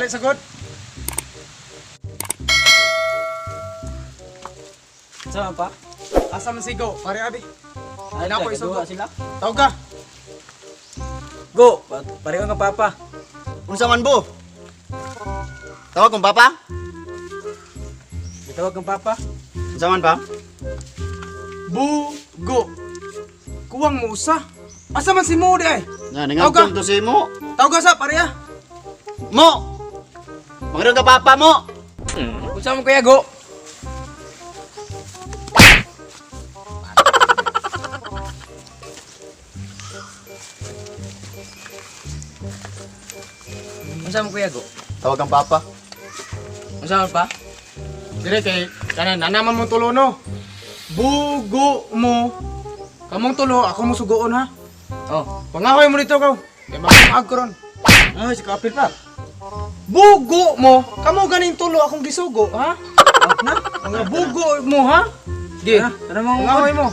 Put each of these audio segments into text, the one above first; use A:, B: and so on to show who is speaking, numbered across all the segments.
A: Dali sagot.
B: Saan pa?
A: Asa man si Go? Pare abi.
B: Ay,
A: na po isugo.
B: sila.
A: Tawag ka.
B: Go, pareho ng papa.
C: Unsa man bo? Tawag kong papa?
B: Itawag ng papa.
C: Unsa man pa?
A: Bugo. Kuwang mo usa. Asa man si Mo di ay?
C: Nga,
A: Tawag
C: nangagtong
A: ka.
C: to si mo.
A: Tawag ka sa pare ah.
C: Mo! Magandang ka papa mo!
B: Unsa man kuya Go? Unsa man kuya Go?
C: Tawag kang papa.
B: Unsa man pa?
A: Dire kay kanan nanaman mo tulo no. Bugo mo. Kamong tulo ako mo sugoon ha.
B: Oh,
A: Pangahoy mo dito kaw. Kay mag ko ron.
B: ay si kapil pa.
A: Bugo mo. Kamo ganing tulo akong gisugo ha.
B: Na?
A: Mga bugo mo ha. Gi.
B: Ano mo?
A: Pangahoy mo.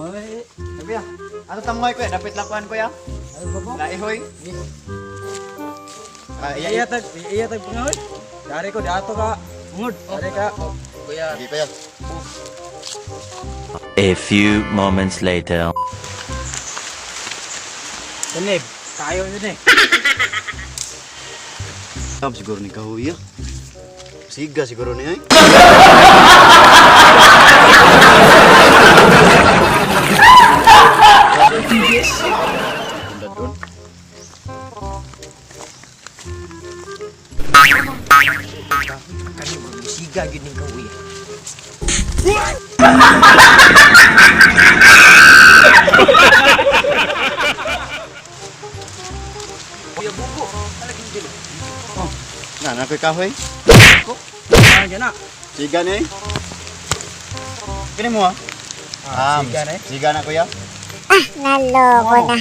B: Oy,
C: Sabi ya. Ano tamoy ko ya? Dapit lakuan ko ya.
B: ay babo.
C: Laihoy.
B: Iya tag pangahoy. Dari ko dato ka. Ngud, dari ka. Kuya.
C: Hindi pa yan.
D: A few moments later.
B: Tanib, tayo yun eh.
C: Siguro ni kahuya. Siga siguro ni ay.
B: Siga gid ning kauwi. Kuya bugo, talagin dili.
C: Na, nakoy kahoy.
B: Ah, yan na.
C: Siga ni ay. Kini mo ha?
B: siga na eh.
C: Siga na kuya.
E: Naloko na.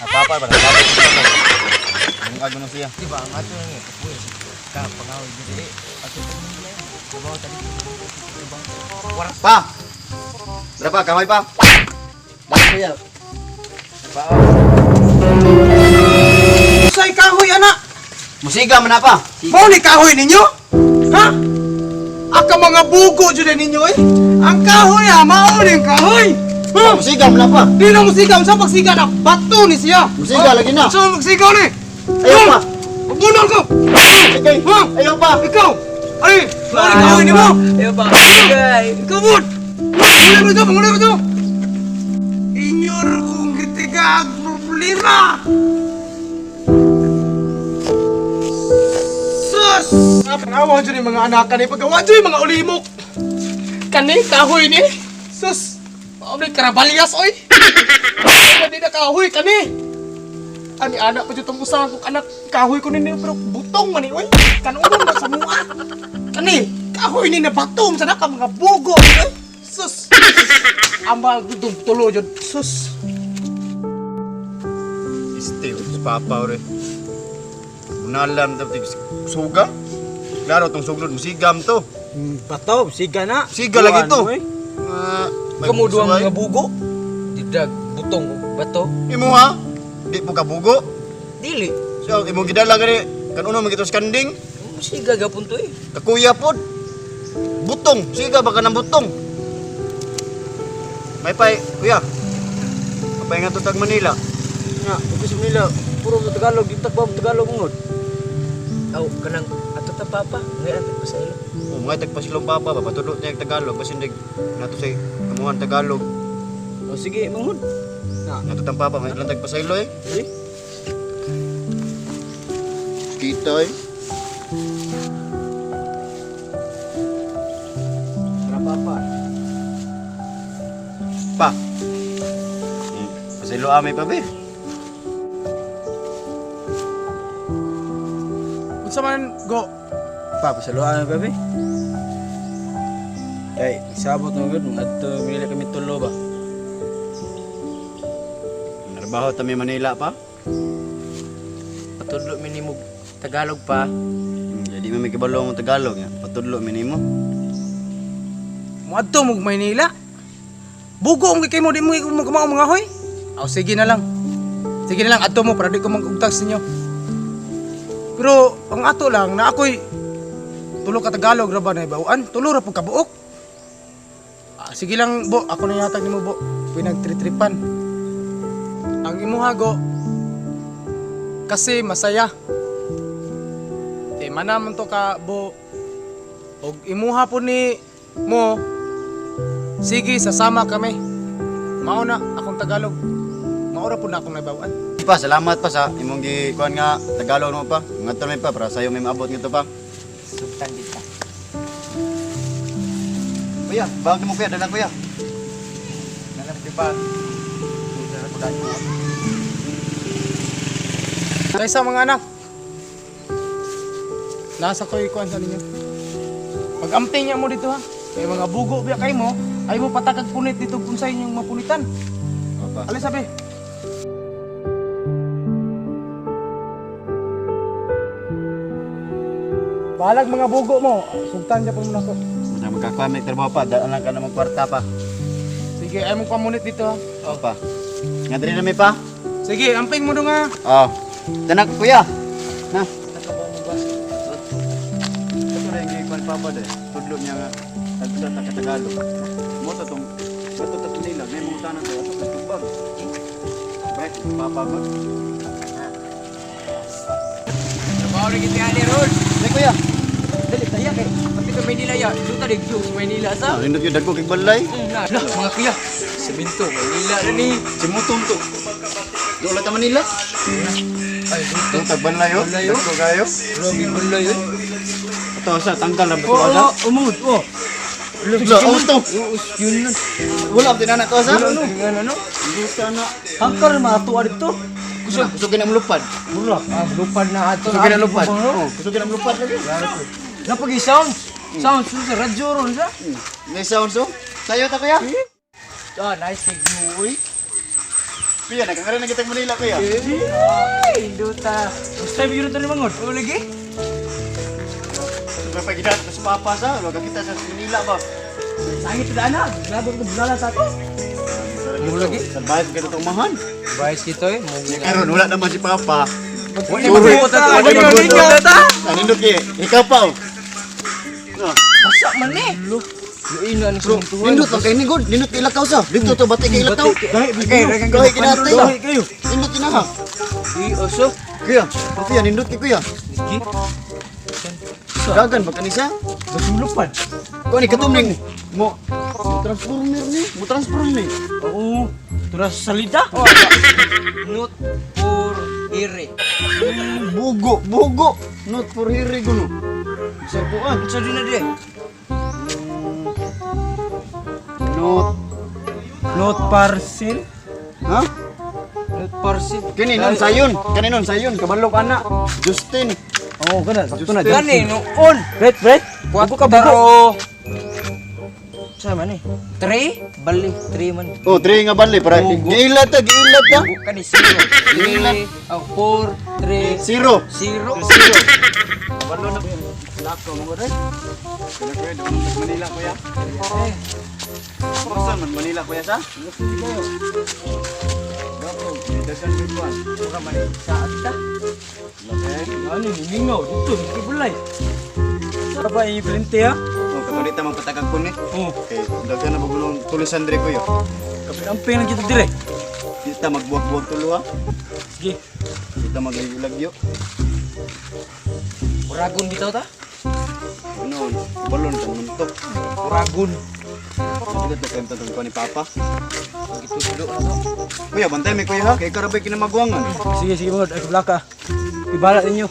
C: Papa ba? Papa. Ang agno siya.
B: Di ba ang ato nang kuya ka pangahoy dili. Ato nila. Diba tadi?
C: Pa. Berapa kahoy pa?
B: Bakit kuya?
A: Usay kahoy ana.
C: Musiga man apa?
A: Mao ni kahoy ninyo? Ha? Aka mga bugo jud ninyo eh. Ang kahoy ha, mao ni kahoy. Ha?
C: Musiga man apa?
A: Di na musigaw sa pagsiga na bato ni siya.
C: Musiga lagi na.
A: So magsigaw ni.
C: Ayaw pa.
A: Bunol ko.
C: Sige.
A: Ha?
C: Ayaw pa.
A: Ikaw. Ay, mao ni kahoy nimo.
B: Ayo ba? Sigay.
A: Ikaw bud. Mangulay mo to. Inyor kong kritika ang problema. Sus! Panawa dyan yung mga anak ka ni paggawa dyan yung mga ulimok. Kani, kahoy ni. Sus! Maam ni karabalyas, oy! Kani na kahoy, kani! Ani anak pa dyan itong usang kong anak kahoy ko ninyo pero butong man ni, oy! Kanunon na sa mua! Kani, kahoy ni na batom sa naka mga bugo, oy! Sus! Ambal dudong tulo dyan, sus!
C: Istiw, papa ore. Unalam dapat suga. Klaro tong suglod musigam to.
B: Bato, siga na.
C: Siga lagi to.
B: Kamu duang mga bugo. Didag butong bato.
C: Imo ha? Di mo kabugo.
B: Dili.
C: So imo gidala gani kanuno magitos kanding.
B: Siga gapon to eh.
C: Kakuya pod. Butong, siga baka ng butong. May pay, kuya. Kapay nga to tag Manila.
B: Nga, ito sa Manila. Puro Tagalog, yung tagbab Tagalog ngod. Aw, kanang ato ta papa, ngayon ato pa sa ilo.
C: Oh, mga tagpasilong papa ba patudot niya Tagalog kasi ndig nato say kamuhan Tagalog.
B: O sige, mangod.
C: Nato tang papa may lang tagpasaylo eh.
B: Eh?
C: Kita eh.
B: Para papa.
C: Pa. Pasaylo amay pa be.
A: Unsa man, go!
B: Pa, pasaluan na baby. Ay, sabot na gud, adto minili kami tulo ba.
C: Narbaho tami Manila pa.
B: Patudlo minimog Tagalog pa.
C: Jadi may kibalo mo Tagalog ya. Patudlo minimo.
A: Muadto mo Maynila. Bugo ang kay mo di mo kumao mga hoy. Aw sige na lang. Sige na lang adto mo para di ko magugtag sa inyo. Pero ang ato lang na ako'y tulo ka Tagalog ra ba na ibawaan? Tulo ra pud ka buok. Sige lang, Bo. Ako na yatag nimo, Bo. Pinagtritripan. Ang imuha, Go, kasi masaya. Manaman to ka, Bo. Og imuha po ni mo, sige, sasama kami. Mauna, akong Tagalog. Maura po na akong nabawaan.
C: Pa, salamat pa sa imong gikuan nga Tagalog mo pa. Ngadto mi pa para sayo may maabot ngito pa.
B: Sultan kita.
C: Kuya, bawag mo kuya, dalang kuya.
B: Nalang tipan.
A: Kaysa mga anak, nasa ko ikuan sa ninyo. Pag-amping niya mo dito ha. May mga bugo biya kay mo, ay mo patakag punit dito kung sa inyong mapunitan.
C: Opa.
A: Alay sabi. Balag mga bugo mo, sultan dyan po muna ko.
C: Sa magkakuan may trabaho pa, daan lang ka na magkwarta pa.
A: Sige, ay mo pamunit dito ha.
C: Opa. Nga diri na mi pa.
A: Sige, amping mo dong ha.
C: Oh. Danak kuya. Na. Ito rin gikuan pa ba de. Tudlo niya nga tagsa ta Tagalog. Mo to tong ito ta nila, may mga tanan to ato ka tubag. Baik, papa ba?
B: Trabaho rin kita ni Rod.
C: Di kuya.
B: Dali tayo kay. Pati ka Manila ya. Luta rin sa Manila sa.
C: Ah, nindot yung dagko kay balay.
B: Lah, mga kuya. Sa Binto, Manila na ni.
C: Simutong to. Doon ta Manila.
B: Ay, Binto.
C: Ito tagbanlay yo.
B: Banlay, oh.
C: Dagko kayo.
B: Grabe pala yun.
C: Ito sa tangkal lang
B: Oo,
C: ba
B: umud. Oh.
C: Lo, to.
B: Yun nun.
C: Wala din na to sa.
B: Ano?
C: Luta na.
B: Hangkar matuwa dito.
C: Kusugin ang lupad.
B: Mura. Lupad na ato.
C: Kusugin ang lupad. Oh, kusugin ang lupad lagi.
B: Napagi sound. Sound sa radyo ron sa.
C: May sound so. Sayo ta kuya.
B: Ah, nice view. Uy.
C: Kuya, nagkakaroon na kitang Manila kuya.
B: Ay, Induta. Gusto tayo yun ito ni Mangot. O lagi?
C: May pagkita sa papa sa. Huwag kita sa Manila ba?
B: Sangit na anak. Labo ito bulala sa ako. Mo lagi?
C: Sa bayad ka itong mahan.
B: Bayas kito eh.
C: Karon wala naman si papa.
B: Wala magbuot na ito. Wala magbuot na
C: Nanindot kaya. Ikaw pa.
B: Basak man eh. Luin na ni Suntuan.
C: Nindot lang kayo ni God. Nindot kay ilakaw sa. Dito to bati kay ilakaw. Kahit kinatay ba? Nindot kinaha.
B: Oso.
C: Kuya, pati yan. Nindot kay kuya.
B: Sige.
C: Dagan ba kanisa?
B: Basulupan.
C: Kung ni katumling mo. Transformer ni. Mo transform ni.
B: Oo. Turas salida. Not for ire.
C: Bugo. Not for hiri guno. Serbuan.
B: Sa din na di.
C: Not
B: parcel.
C: ha?
B: Not parcel.
C: Kini nun sayon. Kabalok ana. Justin.
B: Oo, kana. Sakto na.
C: Justin.
B: Gani, noon. Red. Buko ka baro. Sama ni. 3 bali 3 man.
C: Oh, 3 nga bali para
B: Bugo.
C: giilat ta.
B: Buka ni 0.
C: Ilan?
B: 4 3
C: Zero.
B: 0.
C: Balo na. Lako mo rin. Kana kuya doon sa Manila kuya. Saan man Manila kuya sa? Gapo, dasan ko kuan.
B: Ora man sa atta.
C: Okay.
B: Ano ni lingaw dito ni bulay. Sa ba i-printe ha?
C: Oh, kabalita man patakag kun ni.
B: Oo.
C: Okay, daghan na bagulong tulusan diri kuya.
B: Kapilamping lang kita dire.
C: Kita magbuwag-buwag tulo ha.
B: Sige.
C: Kita maglagyo.
B: Uragon bitaw ta?
C: Ano, balon kan muntok.
B: Uragon.
C: Sige ta kanta tong kuan ni papa.
B: Gitu dulu na to.
C: Kuya, bantay mi kuya ha. Kay karabay kinamagwangan.
B: Sige mga ay belaka. Ibalat ninyo.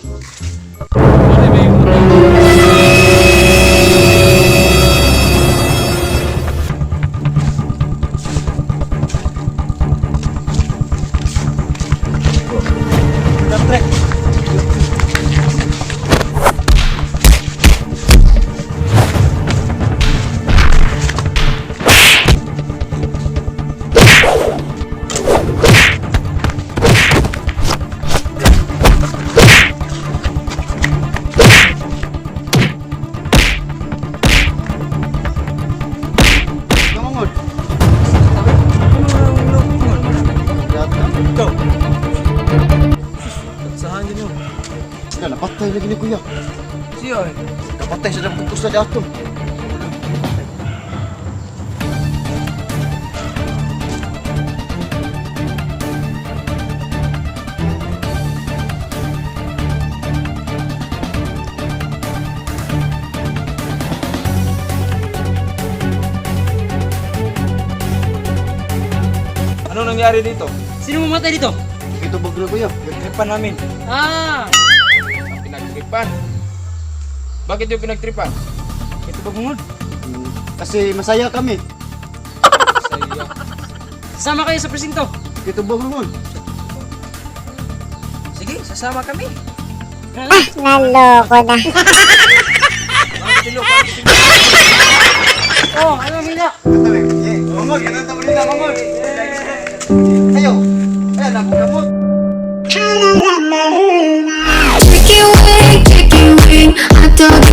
C: lagi ni kuya.
B: Siya eh.
C: Kapatay sa dalang bukos na dato.
B: Ano nangyari dito?
A: Sino mamatay dito?
C: Ito bag na kuya.
B: Nagtripan namin.
A: Ah!
B: Pinagtripan? Bakit yung pinagtripan? Ito ba bungod?
C: Kasi masaya kami.
A: Sama kayo sa presinto.
C: Ito bag naman.
B: Sige, sasama kami.
E: Naloko na.
A: Oh, ano Mina?
C: Mangod, ganun tamo nila, mangod. Ayo. Ayan, ako kamot.
F: Chicken wing, hot dog